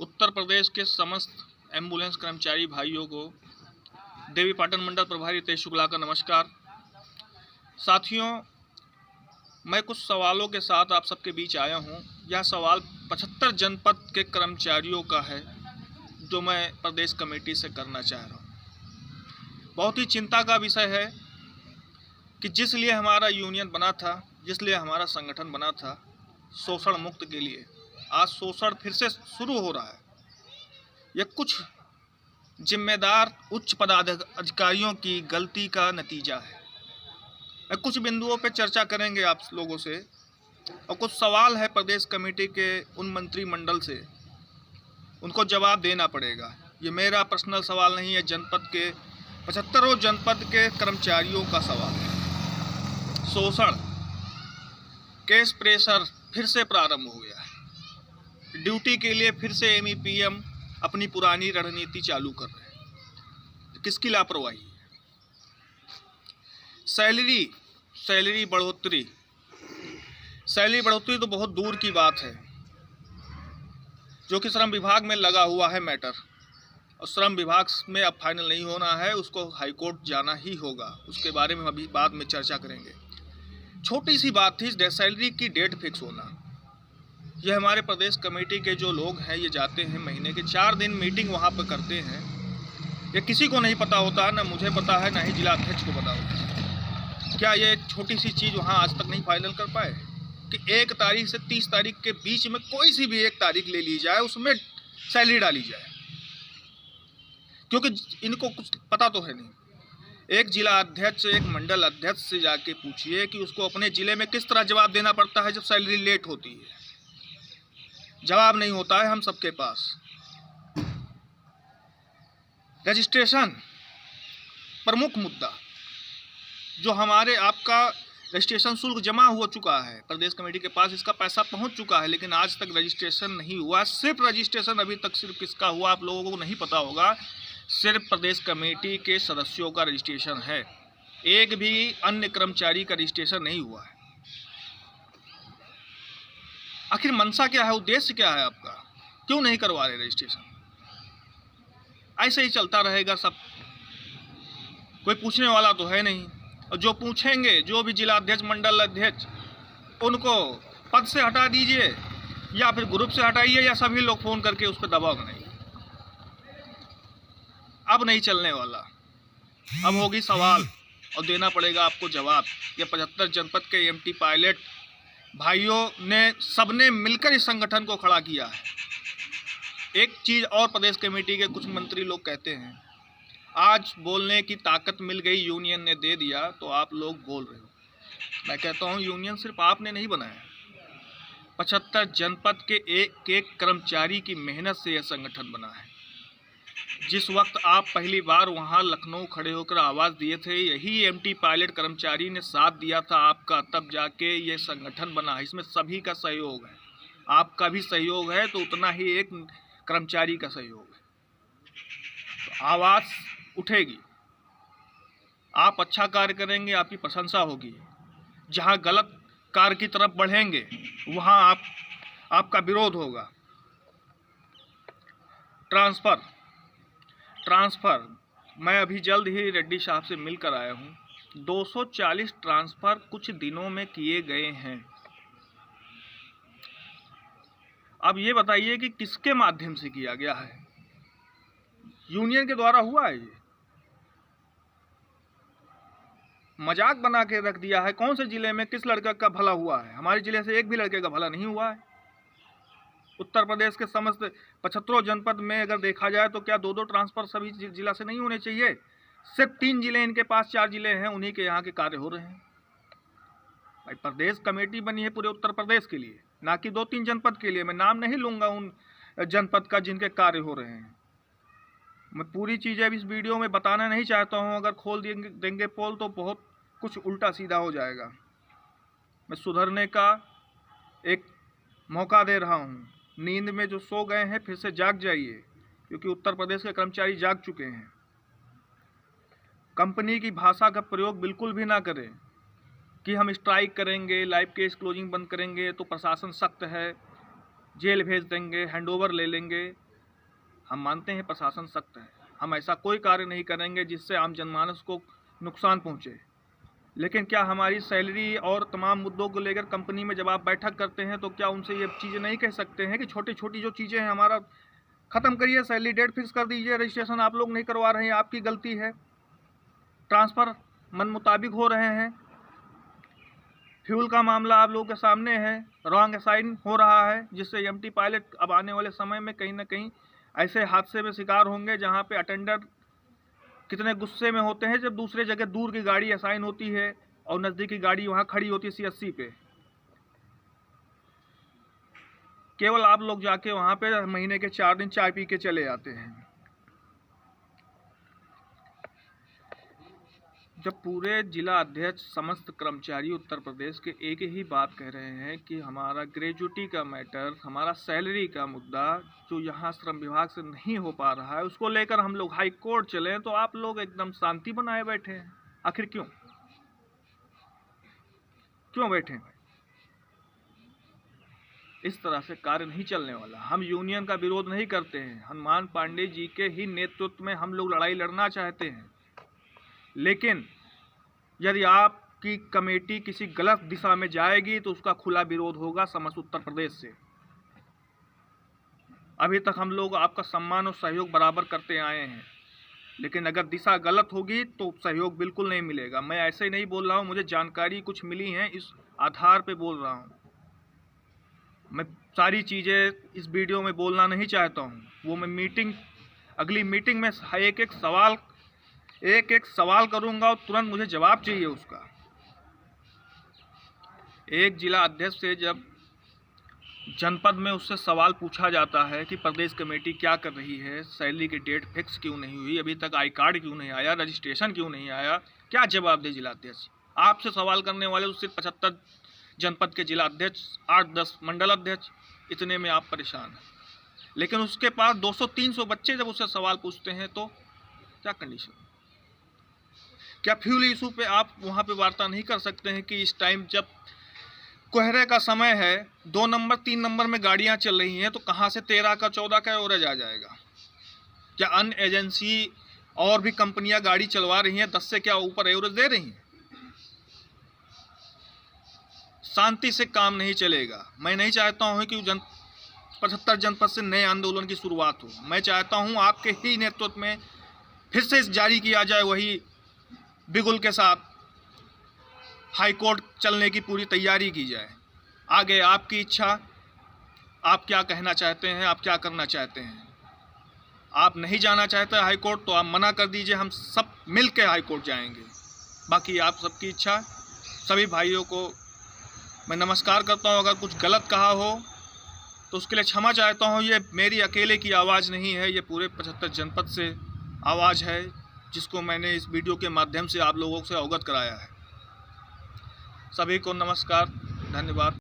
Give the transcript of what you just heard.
उत्तर प्रदेश के समस्त एम्बुलेंस कर्मचारी भाइयों को देवीपाटन मंडल प्रभारी रितेश शुक्ला का नमस्कार। साथियों, मैं कुछ सवालों के साथ आप सबके बीच आया हूं। यह सवाल 75 जनपद के कर्मचारियों का है जो मैं प्रदेश कमेटी से करना चाह रहा हूं। बहुत ही चिंता का विषय है कि जिस लिए हमारा यूनियन बना था, जिस लिए हमारा संगठन बना था, शोषण मुक्त के लिए, आज शोषण फिर से शुरू हो रहा है। यह कुछ जिम्मेदार उच्च पदाधिकारियों की गलती का नतीजा है। मैं कुछ बिंदुओं पर चर्चा करेंगे आप लोगों से, और कुछ सवाल है प्रदेश कमेटी के उन मंत्रिमंडल से, उनको जवाब देना पड़ेगा। ये मेरा पर्सनल सवाल नहीं है, जनपद के 75 जनपद के कर्मचारियों का सवाल है। शोषण केस प्रेशर फिर से प्रारंभ हो गया है। ड्यूटी के लिए फिर से MEPM अपनी पुरानी रणनीति चालू कर रहे हैं। किसकी लापरवाही है? सैलरी बढ़ोतरी तो बहुत दूर की बात है, जो कि श्रम विभाग में लगा हुआ है मैटर, और श्रम विभाग में अब फाइनल नहीं होना है, उसको हाईकोर्ट जाना ही होगा। उसके बारे में अभी बाद में चर्चा करेंगे। छोटी सी बात थी सैलरी की डेट फिक्स होना। ये हमारे प्रदेश कमेटी के जो लोग हैं, ये जाते हैं महीने के 4 दिन मीटिंग वहाँ पर करते हैं। ये किसी को नहीं पता होता, ना मुझे पता है, ना ही जिला अध्यक्ष को पता होता है। क्या ये एक छोटी सी चीज़ वहाँ आज तक नहीं फाइनल कर पाए कि 1 तारीख से 30 तारीख के बीच में कोई सी भी 1 तारीख ले ली जाए, उसमें सैलरी डाली जाए? क्योंकि इनको कुछ पता तो है नहीं। एक जिला अध्यक्ष, एक मंडल अध्यक्ष से जाके पूछिए कि उसको अपने जिले में किस तरह जवाब देना पड़ता है जब सैलरी लेट होती है। जवाब नहीं होता है हम सबके पास। रजिस्ट्रेशन प्रमुख मुद्दा, जो हमारे आपका रजिस्ट्रेशन शुल्क जमा हो चुका है, प्रदेश कमेटी के पास इसका पैसा पहुंच चुका है, लेकिन आज तक रजिस्ट्रेशन नहीं हुआ। सिर्फ रजिस्ट्रेशन अभी तक सिर्फ किसका हुआ आप लोगों को नहीं पता होगा, सिर्फ प्रदेश कमेटी के सदस्यों का रजिस्ट्रेशन है। एक भी अन्य कर्मचारी का रजिस्ट्रेशन नहीं हुआ है। आखिर मंशा क्या है, उद्देश्य क्या है आपका? क्यों नहीं करवा रहे रजिस्ट्रेशन? ऐसे ही चलता रहेगा सब, कोई पूछने वाला तो है नहीं। और जो पूछेंगे, जो भी जिला अध्यक्ष, मंडल अध्यक्ष, उनको पद से हटा दीजिए, या फिर ग्रुप से हटाइए, या सभी लोग फोन करके उस पर दबाव बनाइए। अब नहीं चलने वाला, अब होगी सवाल और देना पड़ेगा आपको जवाब। ये 75 जनपद के MT पायलट भाइयों ने सबने मिलकर इस संगठन को खड़ा किया है। एक चीज़ और प्रदेश कमेटी के कुछ मंत्री लोग कहते हैं, आज बोलने की ताकत मिल गई, यूनियन ने दे दिया तो आप लोग बोल रहे हो। मैं कहता हूँ यूनियन सिर्फ आपने नहीं बनाया, 75 जनपद के एक कर्मचारी की मेहनत से यह संगठन बना है। जिस वक्त आप पहली बार वहाँ लखनऊ खड़े होकर आवाज़ दिए थे, यही MT पायलट कर्मचारी ने साथ दिया था आपका, तब जाके ये संगठन बना है। इसमें सभी का सहयोग है, आपका भी सहयोग है, तो उतना ही एक कर्मचारी का सहयोग है। तो आवाज़ उठेगी, आप अच्छा कार्य करेंगे, आपकी प्रशंसा होगी। जहाँ गलत कार्य की तरफ बढ़ेंगे वहाँ आपका विरोध होगा। ट्रांसफ़र मैं अभी जल्द ही रेड्डी साहब से मिलकर आया हूँ। 240 ट्रांसफ़र कुछ दिनों में किए गए हैं। अब ये बताइए कि किसके माध्यम से किया गया है? यूनियन के द्वारा हुआ है? ये मजाक बना के रख दिया है। कौन से जिले में किस लड़का का भला हुआ है? हमारे जिले से एक भी लड़के का भला नहीं हुआ है। उत्तर प्रदेश के समस्त 75 जनपद में अगर देखा जाए तो क्या 2-2 ट्रांसफ़र सभी जिला से नहीं होने चाहिए? सिर्फ 3 जिले इनके पास, 4 जिले हैं, उन्हीं के यहाँ के कार्य हो रहे हैं। भाई, प्रदेश कमेटी बनी है पूरे उत्तर प्रदेश के लिए, ना कि 2-3 जनपद के लिए। मैं नाम नहीं लूँगा उन जनपद का जिनके कार्य हो रहे हैं। मैं पूरी चीज़ें अब इस वीडियो में बताना नहीं चाहता हूँ। अगर खोल देंगे पोल तो बहुत कुछ उल्टा सीधा हो जाएगा। मैं सुधरने का एक मौका दे रहा हूँ। नींद में जो सो गए हैं फिर से जाग जाइए, क्योंकि उत्तर प्रदेश के कर्मचारी जाग चुके हैं। कंपनी की भाषा का प्रयोग बिल्कुल भी ना करें कि हम स्ट्राइक करेंगे, लाइव केस क्लोजिंग बंद करेंगे तो प्रशासन सख्त है, जेल भेज देंगे, हैंडओवर ले लेंगे। हम मानते हैं प्रशासन सख्त है, हम ऐसा कोई कार्य नहीं करेंगे जिससे आम जनमानस को नुकसान पहुंचे। लेकिन क्या हमारी सैलरी और तमाम मुद्दों को लेकर कंपनी में जब आप बैठक करते हैं तो क्या उनसे ये चीज़ें नहीं कह सकते हैं कि छोटी छोटी जो चीज़ें हैं हमारा ख़त्म करिए, सैलरी डेट फिक्स कर दीजिए, रजिस्ट्रेशन आप लोग नहीं करवा रहे हैं, आपकी गलती है, ट्रांसफ़र मन मुताबिक हो रहे हैं, फ्यूल का मामला आप लोगों के सामने है, रॉन्ग असाइन हो रहा है, जिससे एमटी पायलट अब आने वाले समय में कहीं ना कहीं ऐसे हादसे में शिकार होंगे जहां पे अटेंडर कितने गुस्से में होते हैं जब दूसरे जगह दूर की गाड़ी असाइन होती है और नज़दीकी गाड़ी वहां खड़ी होती है CSC पे। केवल आप लोग जाके वहां पे महीने के 4 दिन चाय पी के चले आते हैं। जब पूरे जिला अध्यक्ष समस्त कर्मचारी उत्तर प्रदेश के एक ही बात कह रहे हैं कि हमारा ग्रेजुटी का मैटर, हमारा सैलरी का मुद्दा जो यहाँ श्रम विभाग से नहीं हो पा रहा है, उसको लेकर हम लोग हाई कोर्ट चले, तो आप लोग एकदम शांति बनाए बैठे हैं। आखिर क्यों बैठे हैं? इस तरह से कार्य नहीं चलने वाला। हम यूनियन का विरोध नहीं करते हैं, हनुमान पांडे जी के ही नेतृत्व में हम लोग लड़ाई लड़ना चाहते हैं, लेकिन यदि आपकी कमेटी किसी गलत दिशा में जाएगी तो उसका खुला विरोध होगा समस्त उत्तर प्रदेश से। अभी तक हम लोग आपका सम्मान और सहयोग बराबर करते आए हैं, लेकिन अगर दिशा गलत होगी तो सहयोग बिल्कुल नहीं मिलेगा। मैं ऐसे ही नहीं बोल रहा हूँ, मुझे जानकारी कुछ मिली है, इस आधार पे बोल रहा हूँ। मैं सारी चीज़ें इस वीडियो में बोलना नहीं चाहता हूँ, वो मैं अगली मीटिंग में एक एक सवाल करूंगा और तुरंत मुझे जवाब चाहिए उसका। एक जिला अध्यक्ष से जब जनपद में उससे सवाल पूछा जाता है कि प्रदेश कमेटी क्या कर रही है, सैलरी की डेट फिक्स क्यों नहीं हुई, अभी तक आई कार्ड क्यों नहीं आया, रजिस्ट्रेशन क्यों नहीं आया, क्या जवाब दे जिला अध्यक्ष? आपसे सवाल करने वाले तो सिर्फ 75 जनपद के जिला अध्यक्ष, 8-10 मंडल अध्यक्ष, इतने में आप परेशान हैं। लेकिन उसके पास 200-300 बच्चे जब उससे सवाल पूछते हैं तो क्या कंडीशन? क्या फ्यूल इशू पे आप वहाँ पे वार्ता नहीं कर सकते हैं कि इस टाइम जब कोहरे का समय है, 2 नंबर 3 नंबर में गाड़ियाँ चल रही हैं, तो कहाँ से 13 का 14 का एवरेज आ जाएगा? क्या अन्य एजेंसी और भी कंपनियां गाड़ी चलवा रही हैं, 10 से क्या ऊपर एवरेज दे रही हैं? शांति से काम नहीं चलेगा। मैं नहीं चाहता हूँ कि 75 जनपद से नए आंदोलन की शुरुआत हो। मैं चाहता हूँ आपके ही नेतृत्व में फिर से जारी किया जाए वही बिगुल के साथ, हाई कोर्ट चलने की पूरी तैयारी की जाए। आगे आपकी इच्छा, आप क्या कहना चाहते हैं, आप क्या करना चाहते हैं। आप नहीं जाना चाहते हाई कोर्ट तो आप मना कर दीजिए, हम सब मिल के हाई कोर्ट जाएंगे। बाकी आप सबकी इच्छा। सभी भाइयों को मैं नमस्कार करता हूँ। अगर कुछ गलत कहा हो तो उसके लिए क्षमा चाहता हूँ। ये मेरी अकेले की आवाज़ नहीं है, ये पूरे 75 जनपद से आवाज़ है जिसको मैंने इस वीडियो के माध्यम से आप लोगों से अवगत कराया है। सभी को नमस्कार, धन्यवाद।